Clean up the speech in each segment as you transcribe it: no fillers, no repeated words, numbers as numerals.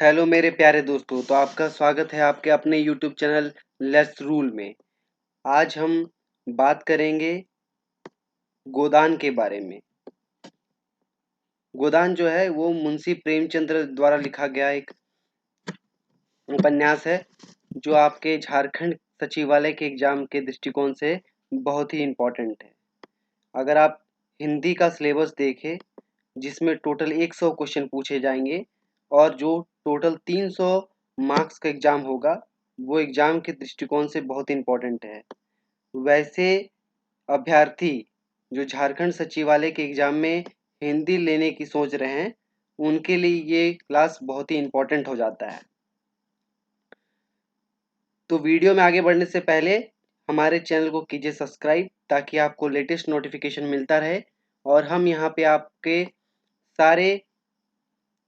Hello मेरे प्यारे दोस्तों, तो आपका स्वागत है आपके अपने यूट्यूब चैनल लेट्स रूल में। आज हम बात करेंगे गोदान के बारे में। गोदान जो है वो मुंशी प्रेमचंद्र द्वारा लिखा गया एक उपन्यास है, जो आपके झारखंड सचिवालय के एग्जाम के दृष्टिकोण से बहुत ही इम्पोर्टेंट है। अगर आप हिंदी का सिलेबस देखें, जिसमें टोटल 100 क्वेश्चन पूछे जाएंगे और जो टोटल 300 मार्क्स का एग्जाम होगा, वो एग्जाम के दृष्टिकोण से बहुत इम्पोर्टेंट है। वैसे अभ्यर्थी जो झारखंड सचिवालय के एग्जाम में हिंदी लेने की सोच रहे हैं, उनके लिए ये क्लास बहुत ही इम्पोर्टेंट हो जाता है। तो वीडियो में आगे बढ़ने से पहले हमारे चैनल को कीजिए सब्सक्राइब, ताकि आपको लेटेस्ट नोटिफिकेशन मिलता रहे और हम यहाँ पे आपके सारे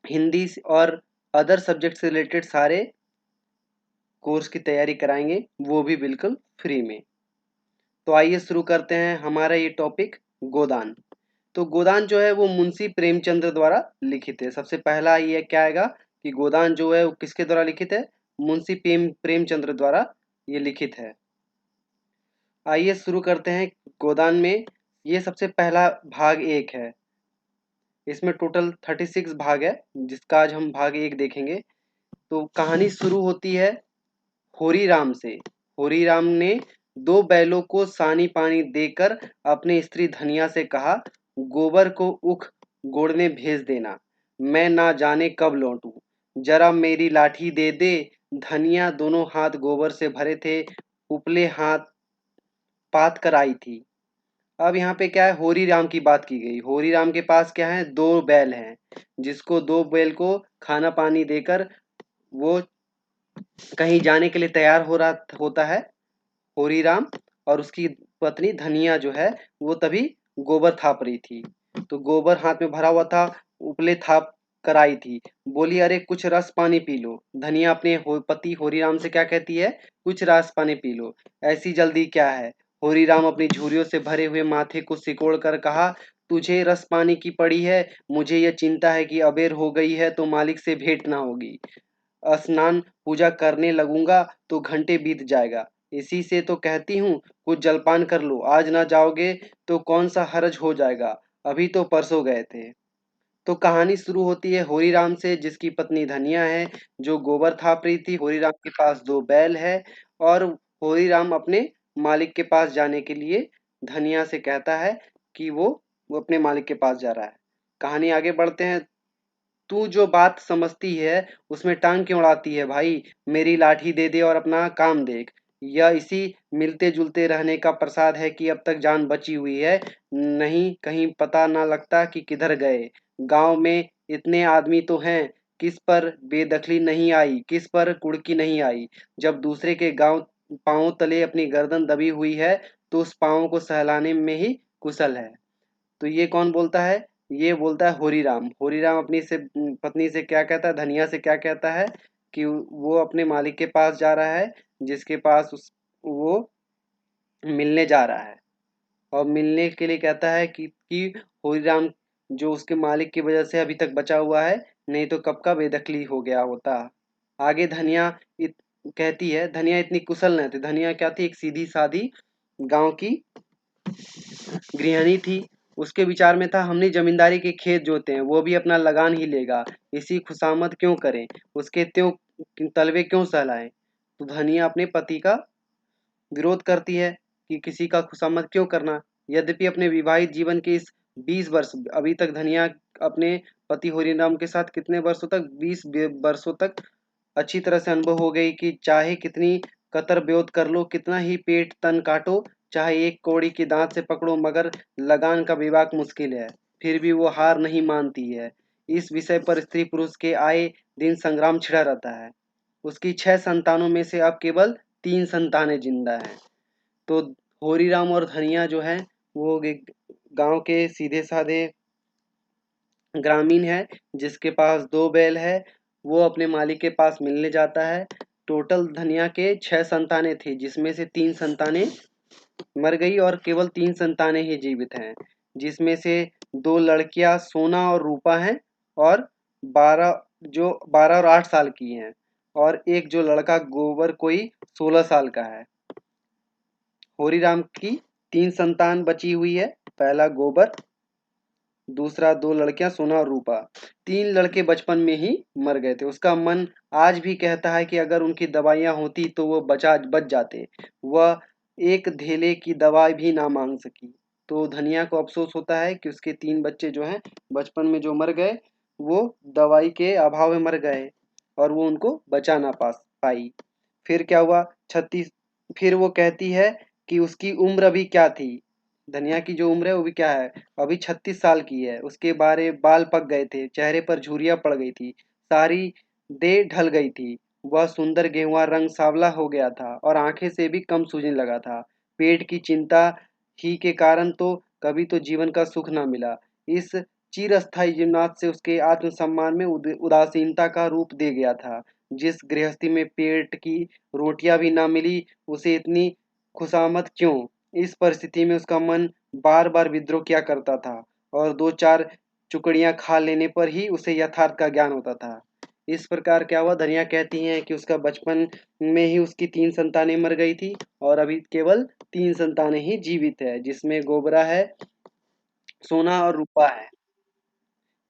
हिंदी और अदर सब्जेक्ट से रिलेटेड सारे कोर्स की तैयारी कराएंगे, वो भी बिल्कुल फ्री में। तो आइए शुरू करते हैं हमारा ये टॉपिक गोदान। तो गोदान जो है वो मुंशी प्रेमचंद्र द्वारा लिखित है। सबसे पहला ये क्या आएगा कि गोदान जो है वो किसके द्वारा लिखित है? मुंशी प्रेमचंद्र द्वारा ये लिखित है। आइए शुरू करते हैं गोदान में। ये सबसे पहला भाग 1 है। इसमें टोटल 36 भाग है, जिसका आज हम भाग 1 देखेंगे। तो कहानी शुरू होती है होरी राम से। होरी राम ने 2 बैलों को सानी पानी देकर अपनी स्त्री धनिया से कहा, गोबर को उख गोड़ने भेज देना, मैं ना जाने कब लौटूं। जरा मेरी लाठी दे दे। धनिया दोनों हाथ गोबर से भरे थे, उपले हाथ पात कर आई थी। अब यहाँ पे क्या है, होरी राम की बात की गई। होरी राम के पास क्या है, 2 बैल हैं, जिसको 2 बैल को खाना पानी देकर वो कहीं जाने के लिए तैयार हो रहा होता है होरी राम। और उसकी पत्नी धनिया जो है वो तभी गोबर थाप रही थी। तो गोबर हाथ में भरा हुआ था, उपले थाप कर आई थी। बोली, अरे कुछ रस पानी पी लो। धनिया अपने पति होरी राम से क्या कहती है, कुछ रस पानी पी लो, ऐसी जल्दी क्या है। होरी राम अपनी झुर्रियों से भरे हुए माथे को सिकोड़ कर कहा, तुझे रस पानी की पड़ी है, मुझे यह चिंता है कि अबेर हो गई है तो मालिक से भेंट ना होगी। स्नान पूजा करने लगूंगा तो घंटे बीत जाएगा। इसी से तो कहती हूँ कुछ जलपान कर लो, आज ना जाओगे तो कौन सा हरज हो जाएगा, अभी तो परसों गए थे। तो कहानी शुरू होती है होरी राम से, जिसकी पत्नी धनिया है, जो गोबर थाप रही थी। होरी राम के पास 2 बैल है और होरी राम अपने मालिक के पास जाने के लिए धनिया से कहता है कि वो अपने मालिक के पास जा रहा है। कहानी आगे बढ़ते हैं। तू जो बात समझती है उसमें टांग क्यों अड़ाती है भाई, मेरी लाठी दे दे और अपना काम देख। यह इसी मिलते जुलते रहने का प्रसाद है कि अब तक जान बची हुई है, नहीं कहीं पता ना लगता कि किधर गए। गांव में इतने आदमी तो हैं, किस पर बेदखली नहीं आई, किस पर कुड़की नहीं आई। जब दूसरे के गांव पांव तले अपनी गर्दन दबी हुई है, तो उस पांव को सहलाने में ही कुशल है। तो ये कौन बोलता है? ये बोलता है होरी राम। होरी राम अपनी से पत्नी से क्या कहता है, धनिया से क्या कहता है कि वो अपने मालिक के पास जा रहा है, जिसके पास वो मिलने जा रहा है। और मिलने के लिए कहता है कि होरी राम जो उसके मालिक की वजह से अभी तक बचा हुआ है, नहीं तो कब का बेदखली हो गया होता। आगे धनिया कहती है, धनिया इतनी कुशल न थी। धनिया क्या थी, एक सीधी सादी गांव की गृहिणी थी। उसके विचार में था, हमने जमींदारी के खेत जोते हैं, वो भी अपना लगान ही लेगा, इसी खुशामद क्यों करें, उसके त्यों तलवे क्यों सहलाएं। तो धनिया अपने पति का विरोध करती है कि किसी का खुशामद क्यों करना। यद्यपि अपने विवाहित जीवन के इस 20 वर्ष, अभी तक धनिया अपने पति होरीराम के साथ कितने वर्षों तक, 20 वर्षों तक अच्छी तरह से अनुभव हो गई कि चाहे कितनी कतर ब्योत कर लो, कितना ही पेट तन काटो, चाहे एक कौड़ी की दांत से पकड़ो, मगर लगान का विवाक मुश्किल है, फिर भी वो हार नहीं मानती है। इस विषय पर स्त्री पुरुष के आए दिन संग्राम छिड़ा रहता है। उसकी 6 संतानों में से अब केवल 3 संतानें जिंदा हैं। तो होरीराम और धनिया जो है वो गांव के सीधे साधे ग्रामीण है, जिसके पास 2 बैल है। वो अपने मालिक के पास मिलने जाता है। टोटल धनिया के 6 संतानें थी, जिसमें से 3 संतानें मर गई और केवल 3 संतानें ही जीवित हैं, जिसमें से 2 लड़कियां सोना और रूपा हैं और 12 जो 12 और 8 साल की हैं, और एक जो लड़का गोबर कोई 16 साल का है। होरीराम की 3 संतान बची हुई है। पहला गोबर, दूसरा 2 लड़कियां सोना और रूपा। 3 लड़के बचपन में ही मर गए थे। उसका मन आज भी कहता है कि अगर उनकी दवाइयां होती तो वो बच जाते। वह एक धेले की दवा भी ना मांग सकी। तो धनिया को अफसोस होता है कि उसके 3 बच्चे जो हैं बचपन में जो मर गए, वो दवाई के अभाव में मर गए और वो उनको बचा ना पाई। फिर क्या हुआ? 36। फिर वो कहती है कि उसकी उम्र अभी क्या थी। धनिया की जो उम्र है वो भी क्या है, अभी 36 साल की है। उसके बारे बाल पक गए थे, चेहरे पर झुर्रियां पड़ गई थी, सारी देह ढल गई थी। वह सुंदर गेहुआ रंग सांवला हो गया था और आंखें से भी कम सूझने लगा था। पेट की चिंता ही के कारण तो कभी तो जीवन का सुख न मिला। इस चिरस्थायी जीवनात से उसके आत्मसम्मान में उदासीनता का रूप दे गया था। जिस गृहस्थी में पेट की रोटियां भी ना मिली, उसे इतनी खुशामद क्यों? इस परिस्थिति में उसका मन बार-बार विद्रोह किया करता था और 2-4 चुकड़ियाँ खा लेने पर ही उसे यथार्थ का ज्ञान होता था। इस प्रकार क्या हुआ, धनिया कहती हैं कि उसका बचपन में ही उसकी 3 संतानें मर गई थी और अभी केवल 3 संतानें ही जीवित है, जिसमें गोबरा है, सोना और रूपा है।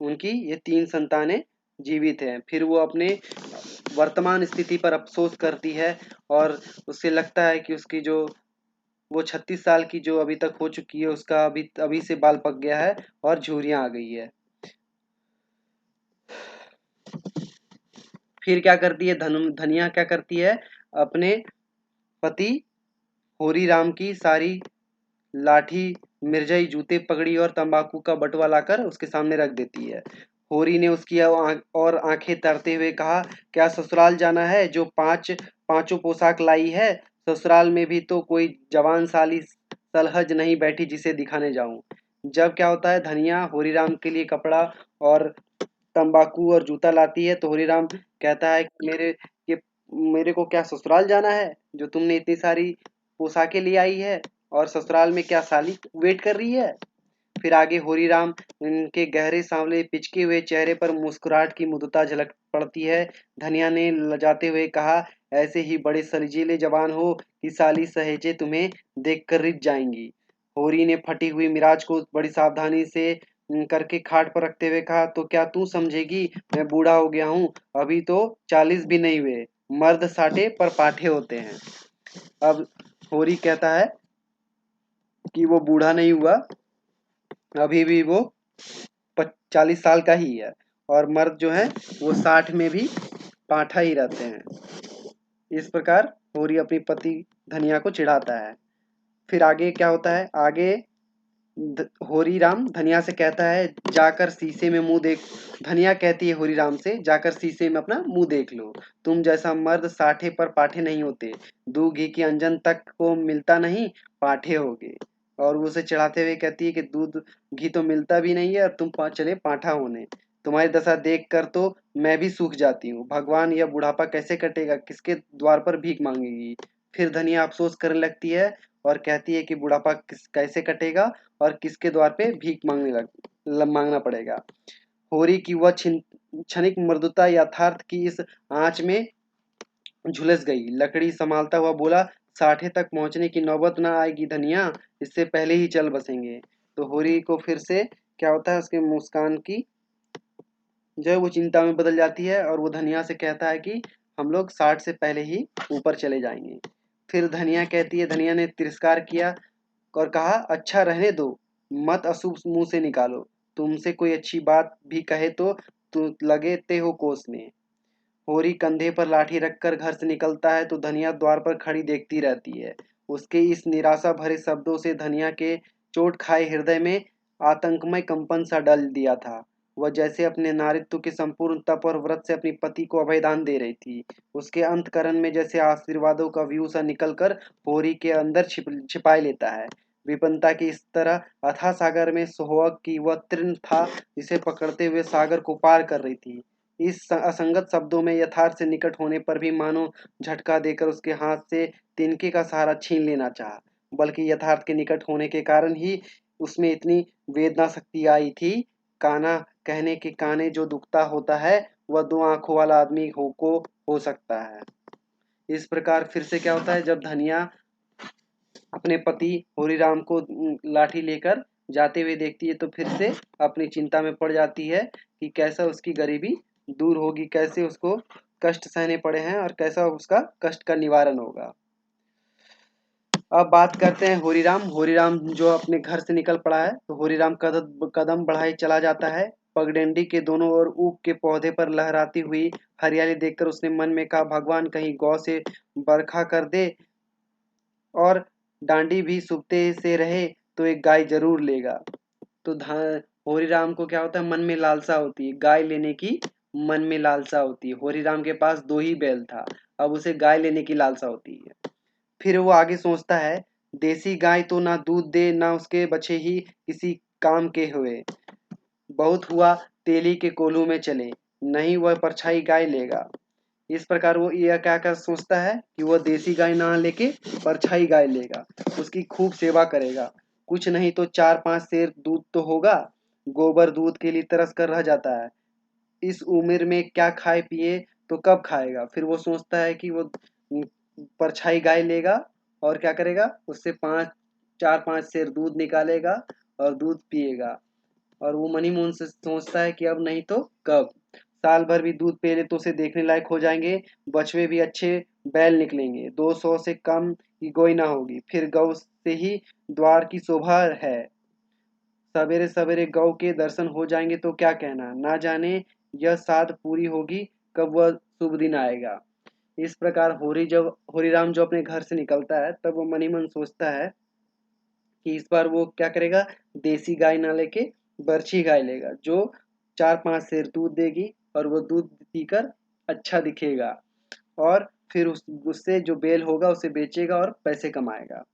उनकी ये 3 संतानें जीवित हैं। फिर वो अपने वर्तमान स्थिति पर अफ़सोस करती है और उसे लगता है कि उसकी जो वो 36 साल की जो अभी तक हो चुकी है, उसका अभी अभी से बाल पक गया है और झुर्रियाँ आ गई है। फिर क्या करती है धनिया क्या करती है, अपने पति होरीराम की सारी लाठी, मिर्जई, जूते, पगड़ी और तंबाकू का बटुआ लाकर उसके सामने रख देती है। होरी ने उसकी और आंखें तरते हुए कहा, क्या ससुराल जाना है जो पांचों पोशाक लाई है? ससुराल में भी तो कोई जवान साली सलहज नहीं बैठी जिसे दिखाने जाऊं। जब क्या होता है, धनिया होरीराम के लिए कपड़ा और तंबाकू और जूता लाती है तो होरीराम कहता है कि ये मेरे को क्या ससुराल जाना है जो तुमने इतनी सारी पोशाकें ले आई है, और ससुराल में क्या साली वेट कर रही है? फिर आगे होरीराम उनके गहरे सांवले पिचके हुए चेहरे पर मुस्कुराहट की मुद्रता झलक पड़ती है। धनिया ने लजाते हुए कहा, ऐसे ही बड़े सलीजीले जवान हो कि साली सहेजे तुम्हें देखकर रिझ जाएंगी। होरी ने फटी हुई मिराज को बड़ी सावधानी से करके खाट पर रखते हुए कहा, तो क्या तू समझेगी मैं बूढ़ा हो गया हूँ? अभी तो 40 भी नहीं हुए। मर्द साठे पर पाठे होते हैं। अब होरी कहता है कि वो बूढ़ा नहीं हुआ, अभी भी वो 40 साल का ही है, और मर्द जो है वो 60 में भी पाठा ही रहते हैं। इस प्रकार होरी अपनी पति धनिया को चिढ़ाता है। फिर आगे क्या होता है, आगे होरी राम धनिया से कहता है, जाकर शीशे में मुंह देख। धनिया कहती है होरी राम से, जाकर शीशे में अपना मुंह देख लो। तुम जैसा मर्द साठे पर पाठे नहीं होते। दूध घी की अंजन तक को मिलता नहीं, पाठे होगे। और वो उसे चढ़ाते हुए कहती है कि दूध घी तो मिलता भी नहीं है और तुम चले पाठा होने। तुम्हारी दशा देख कर तो मैं भी सूख जाती हूँ। भगवान, यह बुढ़ापा कैसे कटेगा? किसके द्वार पर भीख मांगेगी? फिर धनिया अफसोस करने लगती है और कहती है कि बुढ़ापा कैसे कटेगा और किसके द्वार पे भीख मांगना पड़ेगा। होरी की वह क्षणिक मृदुता यथार्थ की इस आंच में झुलस गई। लकड़ी संभालता हुआ बोला, साठे तक पहुंचने की नौबत ना आएगी धनिया, इससे पहले ही चल बसेंगे। तो होरी को फिर से क्या होता है, उसके मुस्कान की जो है वो चिंता में बदल जाती है और वो धनिया से कहता है कि हम लोग 60 से पहले ही ऊपर चले जाएंगे। फिर धनिया कहती है, धनिया ने तिरस्कार किया और कहा, अच्छा रहने दो, मत अशुभ मुंह से निकालो। तुमसे कोई अच्छी बात भी कहे तो लगते हो कोसने। होरी कंधे पर लाठी रखकर घर से निकलता है तो धनिया द्वार पर खड़ी देखती रहती है। उसके इस निराशा भरे शब्दों से धनिया के चोट खाए हृदय में आतंकमय कंपन सा डल दिया था। वह जैसे अपने नारित्व के संपूर्ण तप और व्रत से अपनी पति को अभयदान दे रही थी। उसके अंतकरण में जैसे आशीर्वादों का व्यू सा निकलकर होरी के अंदर छिपाए लेता है। विपन्नता की इस तरह अथाह सागर में सोहाग की वह तृण था जिसे पकड़ते हुए सागर को पार कर रही थी। इस असंगत शब्दों में यथार्थ से निकट होने पर भी मानो झटका देकर उसके हाथ से तिनके का सहारा छीन लेना चाहा। बल्कि यथार्थ के निकट होने के कारण ही उसमें इतनी वेदना शक्ति आई थी। कान्हा कहने के काने जो दुखता होता है, वह दो आंखों वाला आदमी हो सकता है। इस प्रकार फिर से क्या होता है, जब धनिया अपने पति होरीराम को लाठी लेकर जाते हुए देखती है तो फिर से अपनी चिंता में पड़ जाती है कि कैसा उसकी गरीबी दूर होगी, कैसे उसको कष्ट सहने पड़े हैं और कैसा उसका कष्ट का निवारण होगा। अब बात करते हैं होरीराम। होरीराम जो अपने घर से निकल पड़ा है, तो होरीराम कदम कदम बढ़ाए चला जाता है। पगडंडी के दोनों ओर ऊख के पौधे पर लहराती हुई हरियाली देखकर उसने मन में कहा, भगवान कहीं गौ से बरखा कर दे और डांडी भी सूखते से रहे तो एक गाय जरूर लेगा। तो होरीराम को क्या होता है, मन में लालसा होती है, गाय लेने की मन में लालसा होती है। होरीराम के पास 2 ही बैल था, अब उसे गाय लेने की लालसा होती है। फिर वो आगे सोचता है, देसी गाय तो ना दूध दे ना उसके बच्चे ही किसी काम के हुए, बहुत हुआ तेली के कोल्हू में चले, नहीं वह परछाई गाय लेगा। इस प्रकार वो यह क्या क्या सोचता है कि वह देसी गाय ना लेके परछाई गाय लेगा, उसकी खूब सेवा करेगा, कुछ नहीं तो 4-5 सेर दूध तो होगा। गोबर दूध के लिए तरस कर रह जाता है, इस उम्र में क्या खाए पिए तो कब खाएगा। फिर वो सोचता है कि वो परछाई गाय लेगा और क्या करेगा, उससे 4-5 सेर दूध निकालेगा और दूध पिएगा। और वो मनी मोहन से सोचता है कि अब नहीं तो कब, साल भर भी दूध पी ले तो उसे देखने लायक हो जाएंगे, बछवे भी अच्छे बैल निकलेंगे, 200 से कम की गोई ना होगी, फिर गौ से ही द्वार की शोभा है, सवेरे सवेरे गौ के दर्शन हो जाएंगे तो क्या कहना, ना जाने यह साध पूरी होगी कब वह शुभ दिन आएगा। इस प्रकार होरीराम जो अपने घर से निकलता है तब वो मनी मन सोचता है कि इस बार वो क्या करेगा, देसी गाय ना लेके बरछी गाय लेगा जो 4-5 सेर दूध देगी और वो दूध पीकर अच्छा दिखेगा, और फिर उससे जो बेल होगा उसे बेचेगा और पैसे कमाएगा।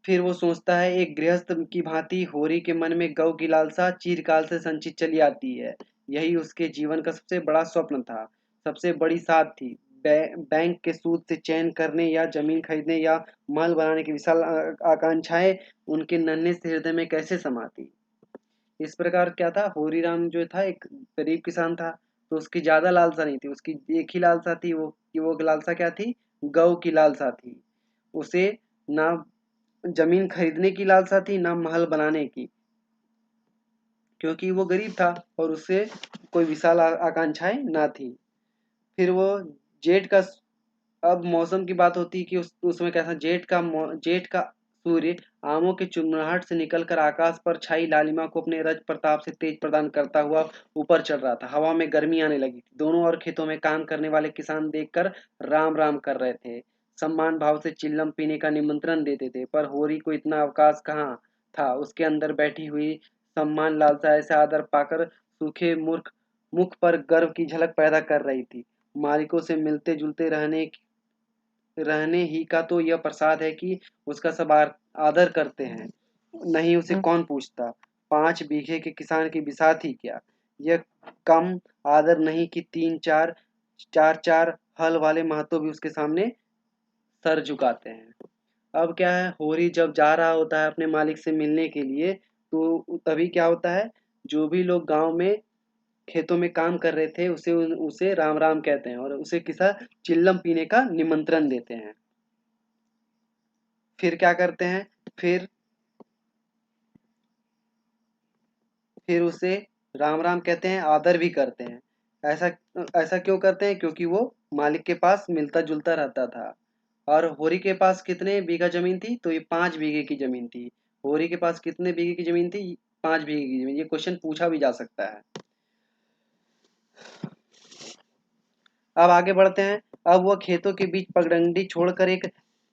फिर वो सोचता है, एक गृहस्थ की भांति होरी के मन में गौ की लालसा चिरकाल से संचित चली आती है, यही उसके जीवन का सबसे बड़ा स्वप्न था, सबसे बड़ी साध थी। बैंक के सूद से चयन करने या जमीन खरीदने या महल बनाने की विशाल आकांक्षाएं उनके नन्हे से हृदय में कैसे समाती। इस प्रकार क्या था, होरीराम जो था एक गरीब किसान था, तो उसकी ज्यादा लालसा नहीं थी, उसकी एक ही लालसा थी, वो लालसा क्या थी, गौ की लालसा थी। उसे ना जमीन खरीदने की लालसा थी ना महल बनाने की, क्योंकि वो गरीब था और उससे कोई विशाल आकांक्षाएं ना थी। फिर वो जेठ का, अब मौसम की बात होती है कि उसमें कैसा, जेठ का सूर्य आमों के चुनमुनाहट से निकलकर आकाश पर छाई लालिमा को अपने रज प्रताप से तेज प्रदान करता हुआ ऊपर चढ़ रहा था। हवा में गर्मी आने लगी थी, दोनों और खेतों में काम करने वाले किसान देखकर राम राम कर रहे थे, सम्मान भाव से चिल्लम पीने का निमंत्रण देते थे, पर होरी को इतना अवकाश कहाँ था। उसके अंदर बैठी हुई सम्मान लालसा ऐसे आदर पाकर सूखे मूर्ख मुख पर गर्व की झलक पैदा कर रही थी। मालिकों से मिलते जुलते रहने ही का तो यह प्रसाद है कि उसका सब आदर करते हैं, नहीं उसे कौन पूछता। 5 बीघे के किसान की बिसात ही क्या, यह कम आदर नहीं कि 3-4 हल वाले महतो भी उसके सामने सर झुकाते हैं। अब क्या है, होरी जब जा रहा होता है अपने मालिक से मिलने के लिए, तो तभी क्या होता है, जो भी लोग गांव में खेतों में काम कर रहे थे उसे उसे राम राम कहते हैं और उसे किसा चिल्लम पीने का निमंत्रण देते हैं। फिर क्या करते हैं, फिर फिर उसे राम राम कहते हैं, आदर भी करते हैं। ऐसा ऐसा क्यों करते हैं, क्योंकि वो मालिक के पास मिलता जुलता रहता था। और होरी के पास कितने बीघा जमीन थी, तो ये 5 बीघे की जमीन थी। होरी के पास कितने बीघे की जमीन थी, 5 बीघे की जमीन। ये क्वेश्चन पूछा भी जा सकता है। अब आगे बढ़ते हैं। अब वह खेतों के बीच पगडंडी छोड़कर एक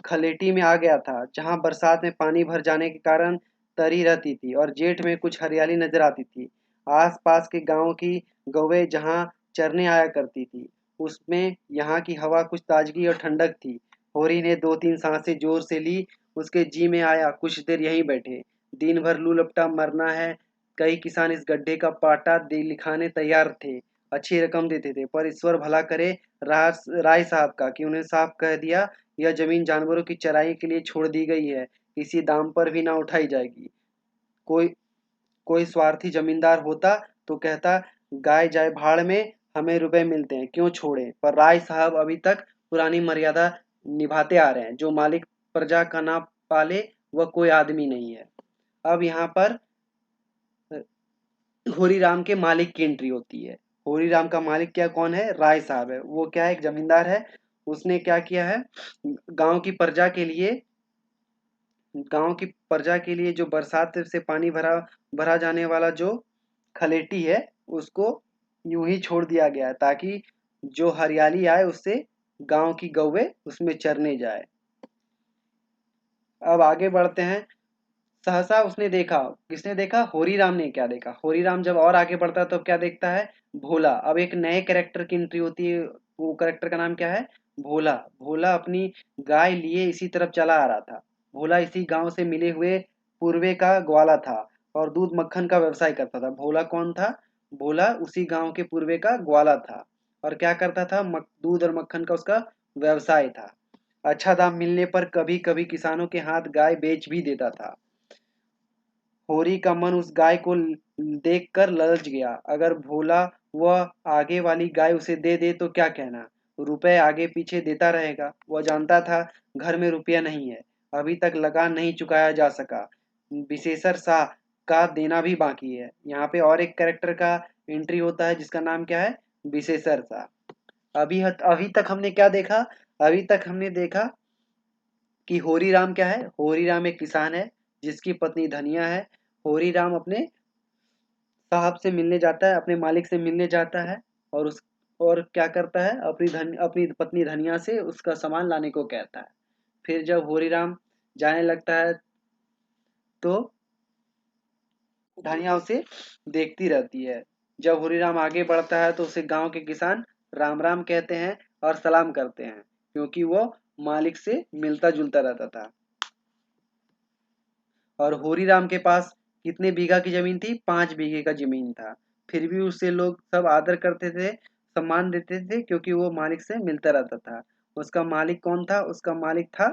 खलेटी में आ गया था, जहां बरसात में पानी भर जाने के कारण तरी रहती थी और जेठ में कुछ हरियाली नजर आती थी। आस-पास के गांवों की गौवें जहां चरने आया करती थी, उसमें यहाँ की हवा कुछ ताजगी और ठंडक थी। होरी ने 2-3 सांसें जोर से ली, उसके जी में आया कुछ देर यहीं बैठे, दिन भर लू लपटा मरना है। कई किसान इस गड्ढे का पाटा लिखाने तैयार थे, अच्छी रकम देते थे, पर ईश्वर भला करे राय साहब का कि उन्हें साफ कह दिया, यह जमीन जानवरों की चराई के लिए छोड़ दी गई है, किसी दाम पर भी ना उठाई जाएगी। कोई कोई स्वार्थी जमींदार होता तो कहता गाय जाए भाड़ में, हमें रुपए मिलते हैं क्यों छोड़े। पर राय साहब अभी तक पुरानी मर्यादा निभाते आ रहे हैं, जो मालिक प्रजा का ना पाले वह कोई आदमी नहीं है। अब यहाँ पर होरी राम के मालिक की एंट्री होती है। होरी राम का मालिक क्या कौन है? राय साहब है। वो क्या है? एक जमींदार है। उसने क्या किया है, गांव की प्रजा के लिए जो बरसात से पानी भरा भरा जाने वाला जो खलेटी है, उसको यूं ही छोड़ दिया गया है, ताकि जो हरियाली आए उससे गांव की गौवे उसमें चरने जाए। अब आगे बढ़ते हैं। सहसा उसने देखा, किसने देखा? होरी राम ने। क्या देखा? होरी राम जब और आगे बढ़ता है तो क्या देखता है? भोला। अब एक नए कैरेक्टर की एंट्री होती है। वो कैरेक्टर का नाम क्या है? भोला। भोला अपनी गाय लिए इसी तरफ चला आ रहा था। भोला इसी गांव से मिले हुए पूर्वे का ग्वाला था और दूध मक्खन का व्यवसाय करता था। भोला कौन था? भोला उसी गांव के पूर्वे का ग्वाला था और क्या करता था? दूध और मक्खन का उसका व्यवसाय था। अच्छा दाम मिलने पर कभी कभी किसानों के हाथ गाय बेच भी देता था। होरी का मन उस गाय को देखकर ललच गया। अगर भोला वह आगे वाली गाय उसे दे दे तो क्या कहना, रुपए आगे पीछे देता रहेगा। वह जानता था घर में रुपया नहीं है, अभी तक लगान नहीं चुकाया जा सका, विशेषर शाह का देना भी बाकी है। यहाँ पे और एक कैरेक्टर का एंट्री होता है जिसका नाम क्या है? विशेषर शाह। अभी तक हमने क्या देखा? अभी तक हमने देखा कि होरी राम क्या है? होरी राम एक किसान है जिसकी पत्नी धनिया है। होरी राम अपने साहब से मिलने जाता है, अपने मालिक से मिलने जाता है और उस और क्या करता है? अपनी पत्नी धनिया से उसका सामान लाने को कहता है। फिर जब होरी राम जाने लगता है तो धनिया उसे देखती रहती है। जब होरी राम आगे बढ़ता है तो उसे गांव के किसान राम राम कहते हैं और सलाम करते हैं, क्योंकि वो मालिक से मिलता जुलता रहता था। और होरी राम के पास कितने बीघा की जमीन थी? 5 बीघे का जमीन था। फिर भी उससे लोग सब आदर करते थे, सम्मान देते थे, क्योंकि वो मालिक से मिलता रहता था। उसका मालिक कौन था? उसका मालिक था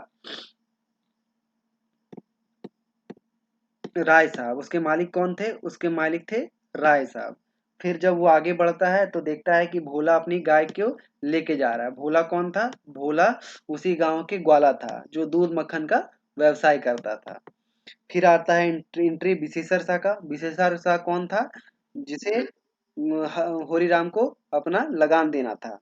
राय साहब। उसके मालिक कौन थे? उसके मालिक थे राय साहब। फिर जब वो आगे बढ़ता है तो देखता है कि भोला अपनी गाय को लेके जा रहा है। भोला कौन था? भोला उसी गांव के ग्वाला था जो दूध मक्खन का व्यवसाय करता था। फिर आता है एंट्री विशेषर शाह का। विशेषर शाह कौन था? जिसे होरी राम को अपना लगान देना था।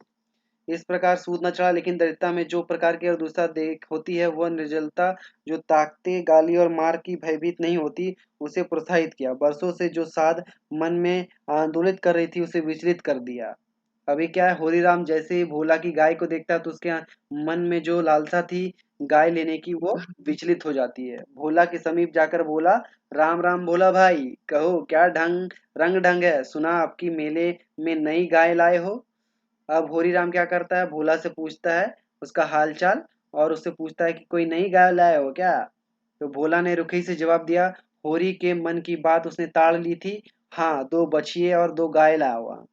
इस प्रकार सूद न चढ़ा, लेकिन दरिद्रता में जो प्रकार की और दूसरा देख होती है वह निर्जलता, जो ताकते गाली और मार की भयभीत नहीं होती, उसे प्रोत्साहित किया। बरसों से जो साध मन में आंदोलित कर रही थी उसे विचलित कर दिया। अभी क्या है, होरी राम जैसे ही भोला की गाय को देखता है तो उसके मन में जो लालसा थी गाय लेने की वो विचलित हो जाती है। भोला के समीप जाकर बोला, राम राम भोला भाई, कहो क्या रंग ढंग है, सुना आपकी मेले में नई गाय लाए हो। अब होरी राम क्या करता है? भोला से पूछता है उसका हाल चाल और उससे पूछता है कि कोई नई गाय लाए हो क्या। तो भोला ने रुखी से जवाब दिया। होरी के मन की बात उसने ताड़ ली थी। हाँ, 2 बछिए और 2 गाय लाया हुआ।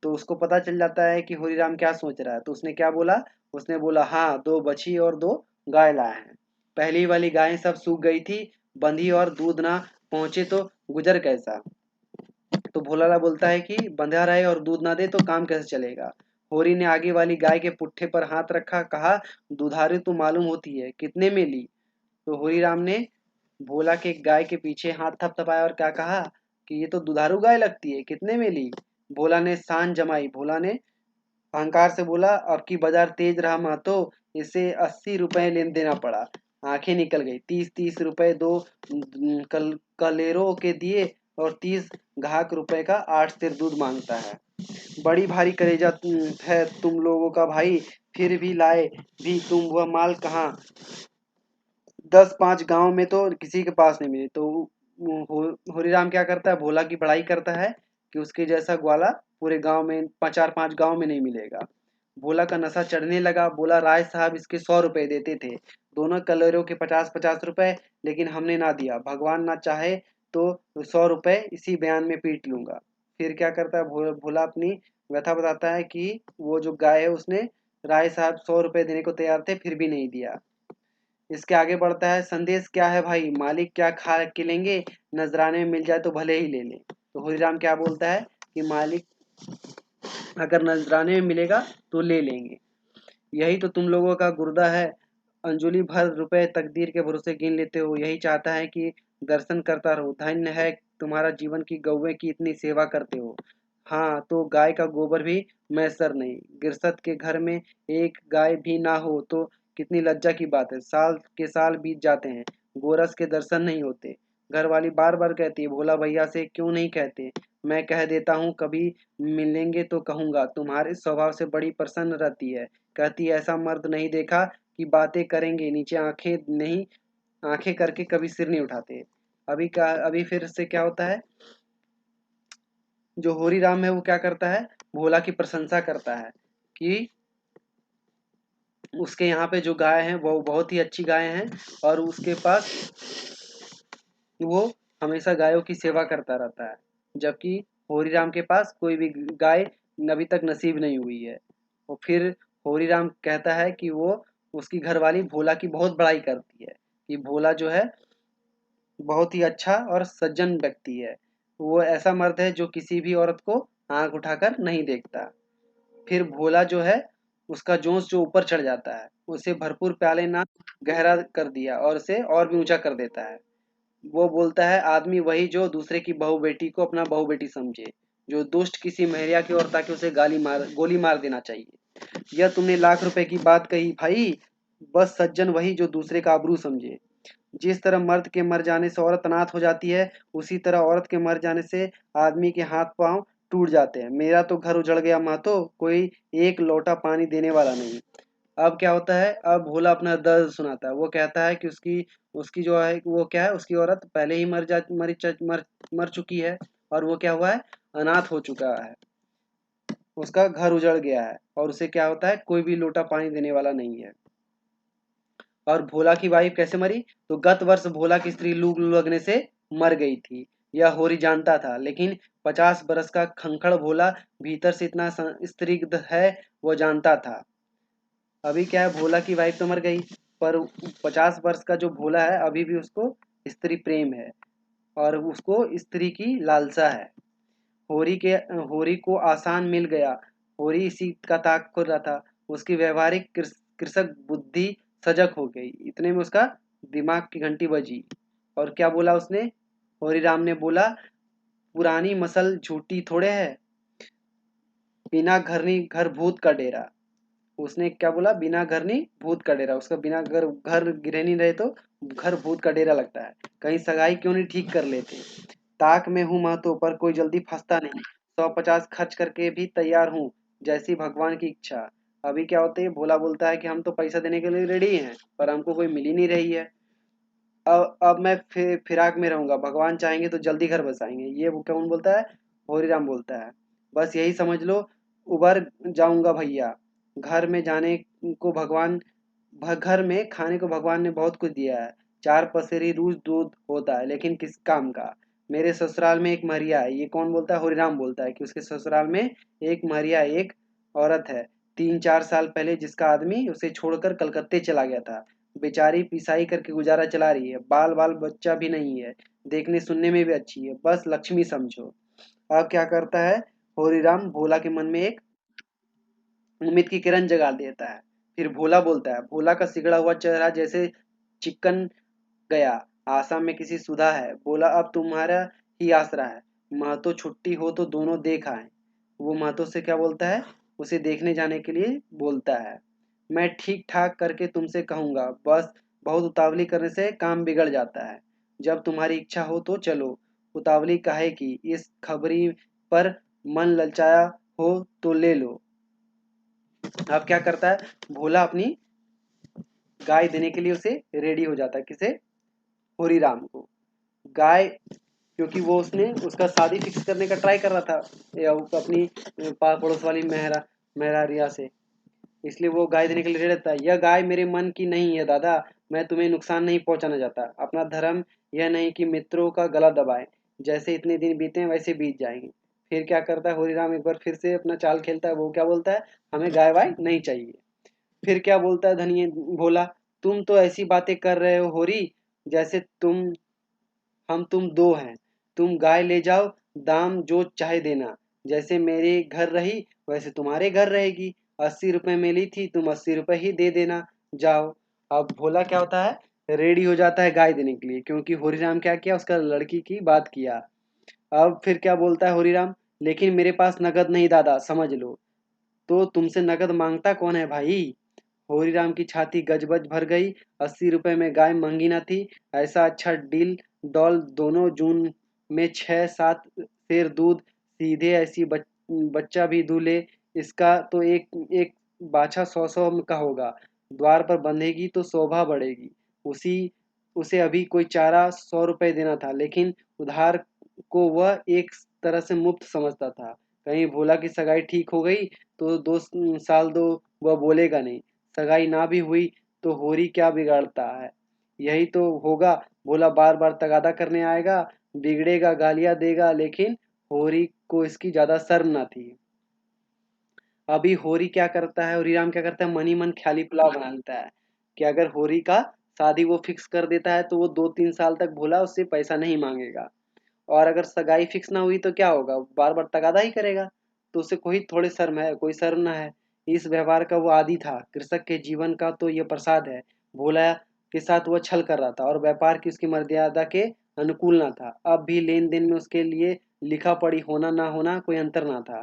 तो उसको पता चल जाता है कि होरी राम क्या सोच रहा है। तो उसने क्या बोला? उसने बोला हाँ, 2 बछिए और 2 गाय लाए हैं। पहली वाली गायें सब सूख गई थी, बंधी और दूध ना पहुंचे तो गुजर कैसा। तो भोलाला बोलता है कि बंधा रहे और दूध ना दे तो काम कैसे चलेगा। होरी ने आगे वाली गाय के पुट्ठे पर हाथ रखा, कहा, दुधारू तो मालूम होती है, कितने में ली। तो होरी राम ने भोला के गाय के पीछे हाथ थपथपाया और क्या कहा कि ये तो दुधारू गाय लगती है, कितने में ली। भोला ने शान जमाई। भोला ने अहंकार से बोला, अब की बाजार तेज रहा महतो, इसे 80 रुपए लेन देना पड़ा। आंखें निकल गई। 30-30 रुपए दो कलेरों के दिए और 30 घाक रुपए का 8 सेर दूध मांगता है। बड़ी भारी कलेजा है तुम लोगों का भाई, फिर भी लाए भी तुम वह माल कहाँ? 10-5 गांव में तो किसी के पास नहीं मिली। तो होरीराम क्या करता है? भोला की बड़ाई करता है कि उसके जैसा ग्वाला पूरे गांव में 4-5 गांव में नहीं मिलेगा। भोला का नशा चढ़ने लगा। बोला, राय साहब इसके 100 रुपए देते थे, दोनों कलरों के 50-50 रुपए, लेकिन हमने ना दिया। भगवान ना चाहे तो 100 रुपए इसी बयान में पीट लूंगा। फिर क्या करता है? भोला अपनी व्यथा बताता है कि वो जो गाय है उसने राय साहब 100 रुपए देने को तैयार थे, फिर भी नहीं दिया। इसके आगे बढ़ता है। संदेश क्या है भाई, मालिक क्या खा के लेंगे, नजराने में मिल जाए तो भले ही ले लें। तो होरीराम क्या बोलता है कि मालिक अगर नजराने में मिलेगा तो ले लेंगे। यही तो तुम लोगों का गुर्दा है, अंजुलि भर रुपए तकदीर के भरोसे गिन लेते हो। यही चाहता है कि दर्शन करता रहो। धन्य है तुम्हारा जीवन की गौवें की इतनी सेवा करते हो। हाँ तो गाय का गोबर भी मैसर नहीं। गिरसत के घर में एक गाय भी ना हो तो कितनी लज्जा की बात है। साल के साल बीत जाते हैं, गोरस के दर्शन नहीं होते। घरवाली बार बार कहती है, भोला भैया से क्यों नहीं कहते। मैं कह देता हूँ कभी मिलेंगे तो कहूँगा। तुम्हारे स्वभाव से बड़ी प्रसन्न रहती है। कहती है, ऐसा मर्द नहीं देखा कि बातें करेंगे नीचे आंखें नहीं, आंखें करके कभी सिर नहीं उठाते। अभी फिर से क्या होता है, जो होरी राम है वो क्या करता है, भोला की प्रशंसा करता है कि उसके यहाँ पे जो गाय हैं वो बहुत ही अच्छी गाय हैं और उसके पास वो हमेशा गायों की सेवा करता रहता है। जबकि होरी राम के पास कोई भी गाय अभी तक नसीब नहीं हुई है। और फिर होरी राम कहता है कि वो उसकी घरवाली भोला की बहुत बड़ाई करती है कि भोला जो है बहुत ही अच्छा और सज्जन व्यक्ति है। वो ऐसा मर्द है जो किसी भी औरत को आंख उठाकर नहीं देखता। फिर भोला जो है उसका जोश जो ऊपर चढ़ जाता है, उसे भरपूर प्याले ना गहरा कर दिया और उसे और भी ऊंचा कर देता है। वो बोलता है, आदमी वही जो दूसरे की बहू बेटी को अपना बहू बेटी समझे, जो दुष्ट किसी महिला की ओर ताकि उसे गोली मार देना चाहिए। यह तुमने लाख रुपए की बात कही भाई। बस सज्जन वही जो दूसरे का आबरू समझे। जिस तरह मर्द के मर जाने से औरत अनाथ हो जाती है, उसी तरह औरत के मर जाने से आदमी के हाथ पांव टूट जाते हैं। मेरा तो घर उजड़ गया मातो, कोई एक लोटा पानी देने वाला नहीं। अब क्या होता है, अब भोला अपना दर्द सुनाता है। वो कहता है कि उसकी उसकी जो है वो क्या है, उसकी औरत पहले ही मर चुकी है और वो क्या हुआ है, अनाथ हो चुका है। उसका घर उजड़ गया है और उसे क्या होता है, कोई भी लोटा पानी देने वाला नहीं है। और भोला की वाइफ कैसे मरी, तो गत वर्ष भोला की स्त्री लू लगने से मर गई थी। यह होरी जानता था, लेकिन 50 बरस का खंखड़ भोला भीतर से इतना स्त्रीग्ध है वो जानता था। अभी क्या है, भोला की वाइफ तो मर गई, पर 50 वर्ष का जो भोला है अभी भी उसको स्त्री प्रेम है और उसको स्त्री की लालसा है। होरी को आसान मिल गया। होरी इसी का ताक कर रहा था। उसकी व्यवहारिक कृषक बुद्धि सजग हो गई। इतने में उसका दिमाग की घंटी बजी और क्या बोला उसने, होरी राम ने बोला, पुरानी मसल झूठी थोड़े है, बिना घरनी घर भूत का डेरा। उसने क्या बोला, बिना घर नहीं भूत का डेरा। उसका बिना घर घर गृहिणी रहे तो घर भूत का डेरा लगता है। कहीं सगाई क्यों नहीं ठीक कर लेते। ताक में हूँ महतो, पर कोई जल्दी फंसता नहीं। 150 खर्च करके भी तैयार हूँ, जैसी भगवान की इच्छा। अभी क्या होते है, भोला बोलता है कि हम तो पैसा देने के लिए रेडी हैं, पर हमको कोई मिल ही नहीं रही है। अब मैं फिराक में रहूंगा, भगवान चाहेंगे तो जल्दी घर बसाएंगे। ये वो कौन बोलता है, होरी राम बोलता है। बस यही समझ लो, उबर जाऊंगा भैया। घर में जाने को भगवान घर में खाने को भगवान ने बहुत कुछ दिया है। 4 पसेरी रोज दूध होता है, लेकिन किस काम का। मेरे ससुराल में एक महिला है। ये कौन बोलता है, हरिराम बोलता है कि उसके ससुराल में एक महिला, एक औरत है। 3-4 साल पहले जिसका आदमी उसे छोड़कर कलकत्ते चला गया था। बेचारी पिसाई करके गुजारा चला रही है। बाल बाल बच्चा भी नहीं है। देखने सुनने में भी अच्छी है, बस लक्ष्मी समझो। अब क्या करता है, होरीराम भोला के मन में एक उम्मीद की किरण जगा देता है। फिर भोला बोलता है, भोला का सिगड़ा हुआ चेहरा जैसे चिकन गया। आशा में किसी सुधा है। बोला, अब तुम्हारा ही आसरा है। महतो छुट्टी हो तो दोनों देख आए। वो महतो से क्या बोलता है, उसे देखने जाने के लिए बोलता है। मैं ठीक ठाक करके तुमसे कहूंगा, बस बहुत उतावली करने से काम बिगड़ जाता है। जब तुम्हारी इच्छा हो तो चलो, उतावली काहे की। इस खबरी पर मन ललचाया हो तो ले लो। अब क्या करता है, भोला अपनी गाय देने के लिए उसे रेडी हो जाता है। किसे, होरी राम को। गाय, क्योंकि वो उसने उसका शादी फिक्स करने का ट्राई कर रहा था या वो अपनी पड़ोस वाली मेहरा रिया से, इसलिए वो गाय देने के लिए रेडी रहता है। यह गाय मेरे मन की नहीं है दादा, मैं तुम्हें नुकसान नहीं पहुंचाना चाहता। अपना धर्म यह नहीं कि मित्रों का गला दबाए। जैसे इतने दिन बीते हैं वैसे बीत जाएंगे। फिर क्या करता है, होरीराम एक बार फिर से अपना चाल खेलता है। वो क्या बोलता है, हमें गाय वाय नहीं चाहिए। फिर क्या बोलता है धनिये भोला, तुम तो ऐसी बातें कर रहे हो होरी, जैसे तुम दो हैं। तुम गाय ले जाओ, दाम जो चाहे देना। जैसे मेरे घर रही वैसे तुम्हारे घर रहेगी। 80 रुपये में ली थी, तुम 80 रुपये ही दे देना, जाओ। अब भोला क्या होता है, रेडी हो जाता है गाय देने के लिए, क्योंकि होरीराम क्या किया, उसका लड़की की बात किया। अब फिर क्या बोलता है होरीराम, लेकिन मेरे पास नगद नहीं दादा, समझ लो। तो तुमसे नगद मांगता कौन है भाई? होरीराम की छाती गजबज भर गई। 80 रुपये में गाय महंगी न थी। ऐसा अच्छा डील डॉल, दोनों जून में 6-7 सेर दूध, सीधे ऐसी बच्चा भी दूल्हे। इसका तो एक एक बाछा 100-100 का होगा। द्वार पर बंधेगी तो शोभा बढ़ेगी। उसी उसे अभी कोई चारा 100 रुपये देना था, लेकिन उधार को वह एक तरह से मुफ्त समझता था। कहीं भोला की सगाई ठीक हो गई तो 2 साल दो, वह बोलेगा नहीं। सगाई ना भी हुई तो होरी क्या बिगाड़ता है, यही तो होगा। भोला बार बार तगादा करने आएगा, बिगड़ेगा, गालियां देगा, लेकिन होरी को इसकी ज्यादा शर्म ना थी। अभी होरी क्या करता है, होरीराम क्या करता है, मन ही मन ख्याली पुलाव बना लेता है कि अगर होरी का शादी वो फिक्स कर देता है तो वो 2-3 साल तक भोला उससे पैसा नहीं मांगेगा। और अगर सगाई फिक्स ना हुई तो क्या होगा, बार बार तगादा ही करेगा। तो उसे कोई थोड़ी शर्म है, कोई शर्म ना है। इस व्यवहार का वो आदी था। कृषक के जीवन का तो यह प्रसाद है। भोला के साथ वह छल कर रहा था और व्यापार की उसकी मर्यादा के अनुकूल ना था। अब भी लेन देन में उसके लिए लिखा पढ़ी होना ना होना कोई अंतर ना था।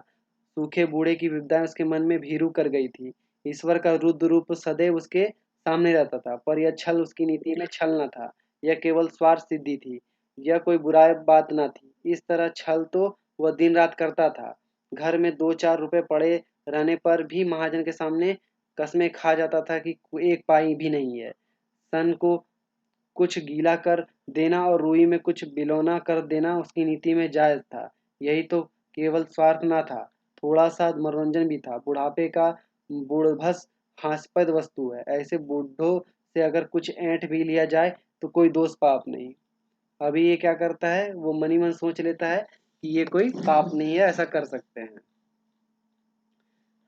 सूखे बूढ़े की विपदाएं उसके मन में भीरू कर गई थी। ईश्वर का रुद्र रूप सदैव उसके सामने रहता था, पर यह छल उसकी नीति में छल न था। यह केवल स्वार्थ सिद्धि थी। यह कोई बुरा बात न थी। इस तरह छल तो वह दिन रात करता था। घर में 2-4 रुपए पड़े रहने पर भी महाजन के सामने कस्में खा जाता था कि एक पाई भी नहीं है। सन को कुछ गीला कर देना और रुई में कुछ बिलौना कर देना उसकी नीति में जायज था। यही तो केवल स्वार्थ न था, थोड़ा सा मनोरंजन भी था। बुढ़ापे का बूढ़भस हास्पद वस्तु है। ऐसे बूढ़ों से अगर कुछ ऐंठ भी लिया जाए तो कोई दोष पाप नहीं। अभी ये क्या करता है, वो मनी मन सोच लेता है कि ये कोई पाप नहीं है, ऐसा कर सकते हैं।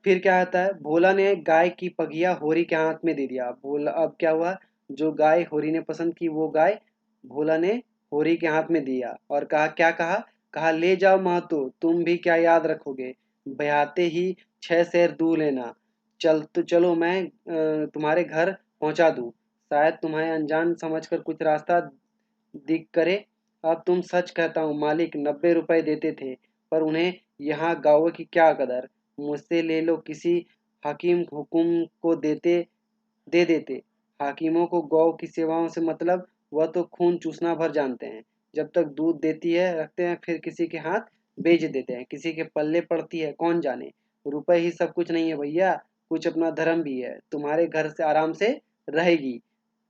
फिर क्या आता है, भोला ने गाय की पगिया होरी के हाथ में दे दिया। भोला, अब क्या हुआ, जो गाय होरी ने पसंद की वो गाय भोला ने होरी के हाथ में दिया और कहा, क्या कहा, कहा ले जाओ महतो, तुम भी क्या याद रखोगे, ब्याहते ही 6 सेर दूध लेना। चल तो चलो, मैं तुम्हारे घर पहुंचा दूं, शायद तुम्हें अनजान समझकर कुछ रास्ता दिख करे। अब तुम सच कहता हूँ मालिक, 90 रुपए देते थे, पर उन्हें यहाँ गाँव की क्या कदर। मुझसे ले लो, किसी हकीम हुकुम को दे देते। हाकिमों को गौ की सेवाओं से मतलब, वह तो खून चूसना भर जानते हैं। जब तक दूध देती है रखते हैं, फिर किसी के हाथ बेच देते हैं, किसी के पल्ले पड़ती है कौन जाने। रुपए ही सब कुछ नहीं है भैया, कुछ अपना धर्म भी है। तुम्हारे घर से आराम से रहेगी।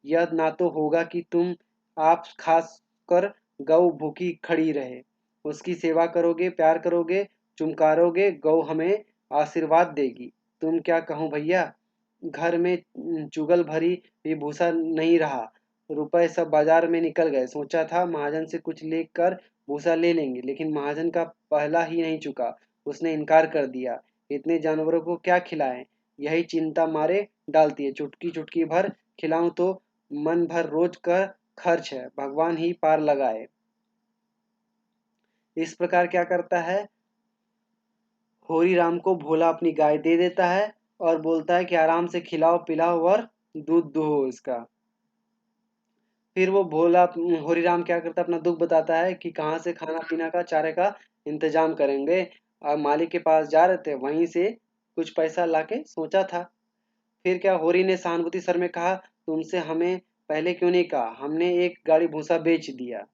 यह ना तो होगा कि तुम आप खास कर गौ भूखी खड़ी रहे, उसकी सेवा करोगे, प्यार करोगे, चुमकारोगे, गौ हमें आशीर्वाद देगी। तुम क्या कहूँ भैया, घर में चुगल भरी भी भूसा नहीं रहा। रुपए सब बाजार में निकल गए। सोचा था महाजन से कुछ लेकर भूसा ले लेंगे, लेकिन महाजन का पहला ही नहीं चुका। उसने इनकार कर दिया। इतने जानवरों को क्या खिलाएं, यही चिंता मारे डालती है। चुटकी चुटकी भर खिलाऊं तो मन भर रोज का खर्च है, भगवान ही पार लगाए। इस प्रकार क्या करता है, होरी राम को भोला अपनी गाय दे देता है और बोलता है कि आराम से खिलाओ पिलाओ और दूध दुहो इसका। फिर वो भोला होरी राम क्या करता है, अपना दुख बताता है कि कहाँ से खाना पीना का चारे का इंतजाम करेंगे। और मालिक के पास जा रहे थे, वहीं से कुछ पैसा लाके सोचा था। फिर क्या, होरी ने सहानुभूति सर में कहा, तुमसे हमें पहले क्यों नहीं कहा, हमने एक गाड़ी भूसा बेच दिया।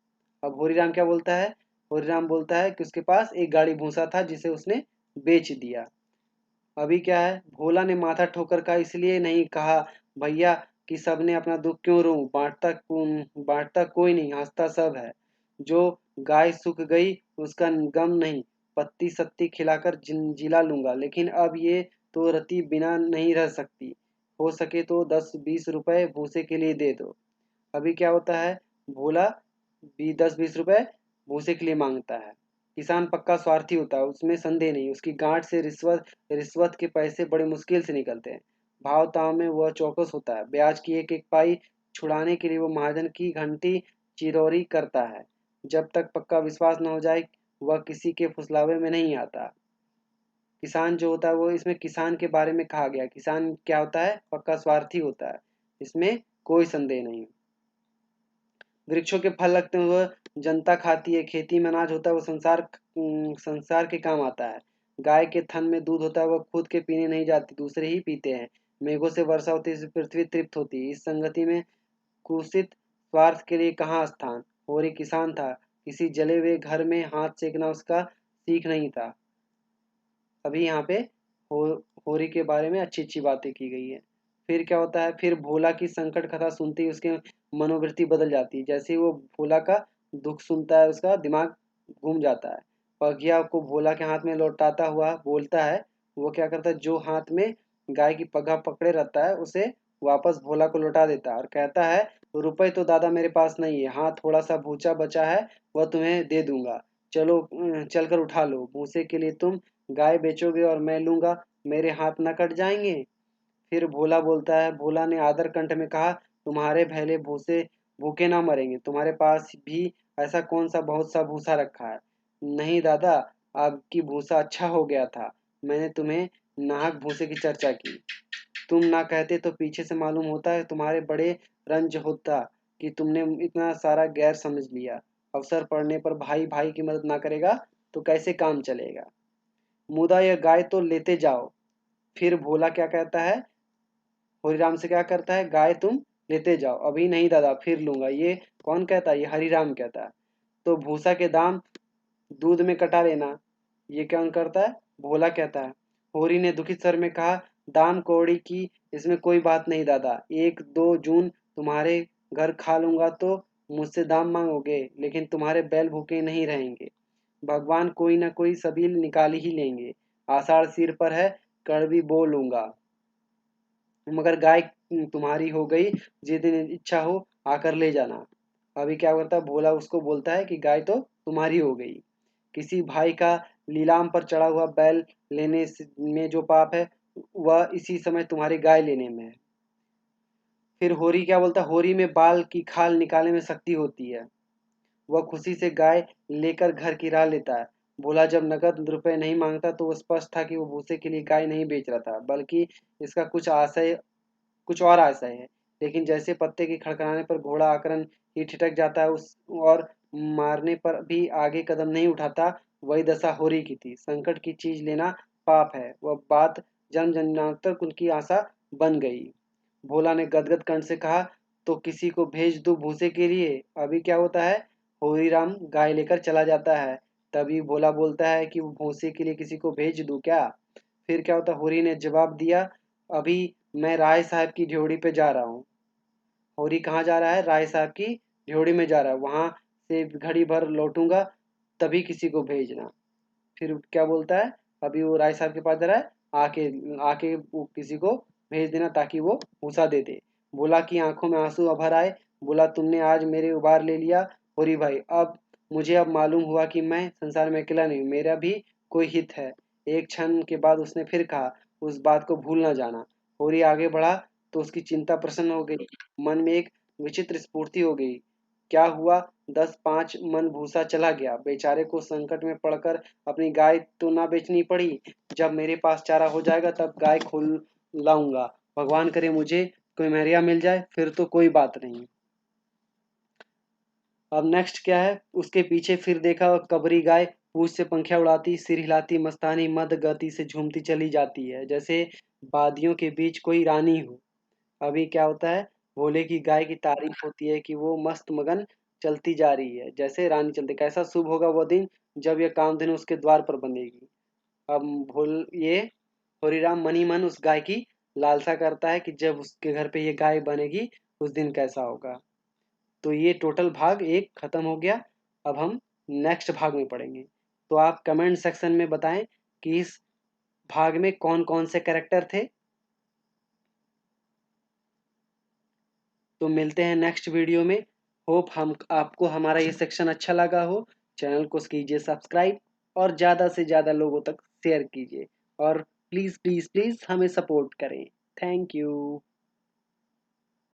अब होरीराम क्या बोलता है, होरीराम बोलता है कि उसके पास एक गाड़ी भूसा था जिसे उसने बेच दिया। अभी क्या है, भोला ने माथा ठोकर कहा, इसलिए नहीं कहा भैया कि सबने अपना दुख क्यों रो, बांटता कोई नहीं, हंसता सब है। जो गाय सूख गई उसका गम नहीं, पत्ती सत्ती खिलाकर जिला लूंगा, लेकिन अब ये तो रति बिना नहीं रह सकती। हो सके तो 10-20 रुपए भूसे के लिए दे दो। अभी क्या होता है, भोला 10-20 रुपए भूसे के लिए मांगता है। किसान पक्का स्वार्थी होता है, उसमें संदेह नहीं। उसकी गांठ से रिश्वत रिश्वत के पैसे बड़े मुश्किल से निकलते हैं। भाव ताव में वह चौकस होता है। ब्याज की एक एक पाई छुड़ाने के लिए वो महाजन की घंटी चिरौरी करता है। जब तक पक्का विश्वास न हो जाए वह किसी के फुसलावे में नहीं आता। किसान जो होता है वो इसमें किसान के बारे में कहा गया। किसान क्या होता है? पक्का स्वार्थी होता है, इसमें कोई संदेह नहीं। वृक्षों के फल लगते हैं वो जनता खाती है। खेती में अनाज होता है वो संसार के काम आता है। गाय के थन में दूध होता है वो खुद के पीने नहीं जाती, दूसरे ही पीते हैं। मेघों से वर्षा होती है, पृथ्वी तृप्त होती है। इस संगति में कुत्सित स्वार्थ के लिए कहाँ स्थान। होरी किसान था, किसी जले हुए घर में हाथ सेकना उसका सीख नहीं था। अभी यहाँ पे हो होरी के बारे में अच्छी अच्छी बातें की गई है। फिर क्या होता है? फिर भोला की संकट कथा सुनते ही उसके मनोवृत्ति बदल जाती है। जैसे ही वो भोला का दुख सुनता है उसका दिमाग घूम जाता है। पगिया को भोला के हाथ में लौटाता हुआ बोलता है, वो क्या करता है, जो हाथ में गाय की पगहा पकड़े रहता है उसे वापस भोला को लौटा देता है और कहता है, रुपए तो दादा मेरे पास नहीं है, हाँ थोड़ा सा भूचा बचा है वह तुम्हें दे दूंगा, चलो चलकर उठा लो। भूसे के लिए तुम गाय बेचोगे और मैं लूंगा, मेरे हाथ न कट जाएंगे। फिर भोला बोलता है, भोला ने आदर कंठ में कहा, तुम्हारे भैले भूसे भूखे ना मरेंगे, तुम्हारे पास भी ऐसा कौन सा बहुत सा भूसा रखा है। नहीं दादा, आपकी भूसा अच्छा हो गया था, मैंने तुम्हें नाहक भूसे की चर्चा की। तुम ना कहते तो पीछे से मालूम होता है तुम्हारे बड़े रंज होता कि तुमने इतना सारा गैर समझ लिया। अवसर पड़ने पर भाई भाई की मदद ना करेगा तो कैसे काम चलेगा। मुदा यह गाय तो लेते जाओ। फिर भोला क्या कहता है, हरिराम से क्या करता है, गाय तुम लेते जाओ। अभी नहीं दादा, फिर लूंगा। ये कौन कहता है? ये हरिराम कहता है। तो भूसा के दाम दूध में कटा लेना। ये कौन करता है? भोला कहता है। होरी ने दुखित स्वर में कहा, दाम कौड़ी की इसमें कोई बात नहीं दादा, 1-2 जून तुम्हारे घर खा लूंगा तो मुझसे दाम मांगोगे, लेकिन तुम्हारे बैल भूखे नहीं रहेंगे। भगवान कोई ना कोई सबील निकाल ही लेंगे। आषाढ़ सिर पर है, कड़वी बो लूंगा, मगर गाय तुम्हारी हो गई, जिस दिन इच्छा हो आकर ले जाना। अभी क्या करता है? भोला उसको बोलता है कि गाय तो तुम्हारी हो गई। किसी भाई का लीलाम पर चढ़ा हुआ बैल में जो पाप है वह इसी समय तुम्हारी गाय लेने में है। फिर होरी क्या बोलता है? होरी में बाल की खाल निकालने में शक्ति होती है। वह खुशी से गाय लेकर घर की राह लेता है। भोला जब नकद रुपए नहीं मांगता तो वो स्पष्ट था कि वो भूसे के लिए गाय नहीं बेच रहा था, बल्कि इसका कुछ और आशय है। लेकिन जैसे पत्ते के खड़खड़ाने पर घोड़ा आकर ही ठिठक जाता है उस और मारने पर भी आगे कदम नहीं उठाता, वही दशा होरी की थी। संकट की चीज लेना पाप है। वह बात जन्म जन्मांतर उनकी आशा बन गई। भोला ने गदगद कंठ से कहा, तो किसी को भेज दूं भूसे के लिए। अभी क्या होता है? होरीराम गाय लेकर चला जाता है। तभी भोला बोलता है कि वो भूसे के लिए किसी को भेज दूं क्या। फिर क्या होता है? होरी ने जवाब दिया, अभी मैं राय साहब की ड्योढ़ी पे जा रहा हूँ। होरी कहाँ जा रहा है? राय साहब की ड्योढ़ी में जा रहा है, वहां से घड़ी भर लौटूंगा, तभी किसी को भेजना। फिर क्या बोलता है? अभी वो राय साहब के पास जा रहा है, आके आके वो किसी को भेज देना ताकि वो भूसा दे दे। बोला की आंखों में आंसू भर आए। बोला, तुमने आज मेरे उबार ले लिया होरी भाई। अब मुझे मालूम हुआ कि मैं संसार में अकेला नहीं हूँ, मेरा भी कोई हित है। एक क्षण के बाद उसने फिर कहा, उस बात को भूल न जाना। होरी आगे बढ़ा तो उसकी चिंता प्रसन्न हो गई, मन में एक विचित्र स्फूर्ति हो गई। क्या हुआ? 10-5 मन भूसा चला गया। बेचारे को संकट में पड़कर अपनी गाय तो ना बेचनी पड़ी। जब मेरे पास चारा हो जाएगा तब गाय खोल लाऊंगा। भगवान करे मुझे कोई मेहरिया मिल जाए, फिर तो कोई बात नहीं। अब नेक्स्ट क्या है? उसके पीछे फिर देखा, कबरी गाय पूंछ से पंखिया उड़ाती, सिर हिलाती, मस्तानी मद गति से झूमती चली जाती है, जैसे वादियों के बीच कोई रानी हो। अभी क्या होता है? भोले की गाय की तारीफ होती है कि वो मस्त मगन चलती जा रही है, जैसे रानी चलती। कैसा शुभ होगा वो दिन जब यह कामधेनु उसके द्वार पर बंधेगी। अब भोल ये होरीराम मन ही मन उस गाय की लालसा करता है कि जब उसके घर पे ये गाय बनेगी उस दिन कैसा होगा। तो ये टोटल भाग 1 खत्म हो गया। अब हम नेक्स्ट भाग में पढ़ेंगे। तो आप कमेंट सेक्शन में बताएं कि इस भाग में कौन कौन से कैरेक्टर थे। तो मिलते हैं नेक्स्ट वीडियो में। होप हम आपको हमारा ये सेक्शन अच्छा लगा हो। चैनल को कीजिए सब्सक्राइब और ज़्यादा से ज़्यादा लोगों तक शेयर कीजिए, और प्लीज़ प्लीज़ प्लीज़ हमें सपोर्ट करें। Thank you.